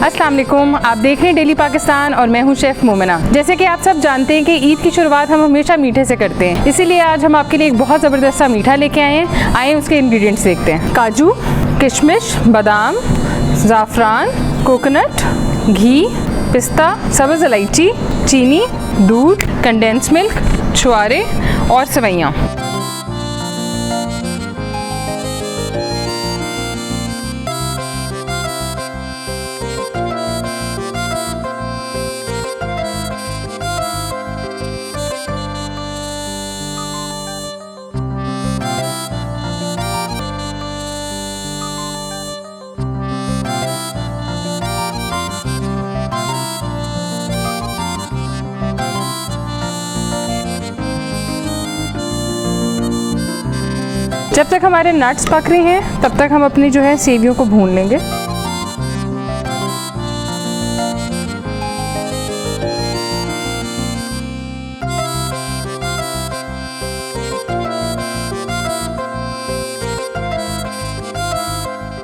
अस्सलाम वालेकुम, आप देख रहे हैं डेली पाकिस्तान और मैं हूं शेफ़ मोमिना। जैसे कि आप सब जानते हैं कि ईद की शुरुआत हम हमेशा मीठे से करते हैं, इसीलिए आज हम आपके लिए एक बहुत ज़बरदस्त सा मीठा लेके आए हैं। आए उसके इंग्रेडिएंट्स देखते हैं। काजू, किशमिश, बादाम, ज़ाफ़रान, कोकोनट, घी, पिस्ता, सब्ज़ इलायची, चीनी, दूध, कंडेंस मिल्क, छुआरे और सेवइयाँ। जब तक हमारे नट्स पक रहे हैं तब तक हम अपनी जो है सेवियों को भून लेंगे।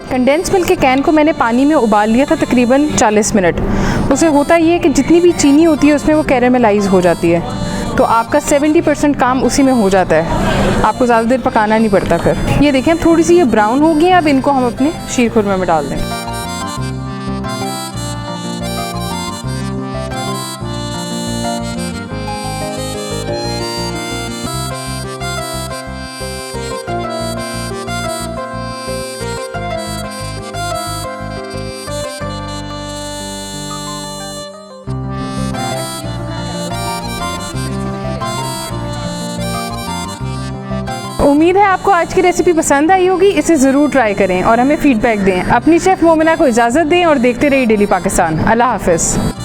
कंडेंस मिल्क के कैन को मैंने पानी में उबाल लिया था तकरीबन 40 मिनट। उसे होता ये है कि जितनी भी चीनी होती है उसमें वो कैरेमलाइज हो जाती है, तो आपका 70% काम उसी में हो जाता है, आपको ज़्यादा देर पकाना नहीं पड़ता। फिर ये देखें थोड़ी सी ये ब्राउन हो गई है, अब इनको हम अपने शीर खुरमा में डाल दें। उम्मीद है आपको आज की रेसिपी पसंद आई होगी। इसे ज़रूर ट्राई करें और हमें फीडबैक दें। अपनी शेफ़ मोमिना को इजाज़त दें और देखते रहिए डेली पाकिस्तान। अल्लाह हाफ़िज़।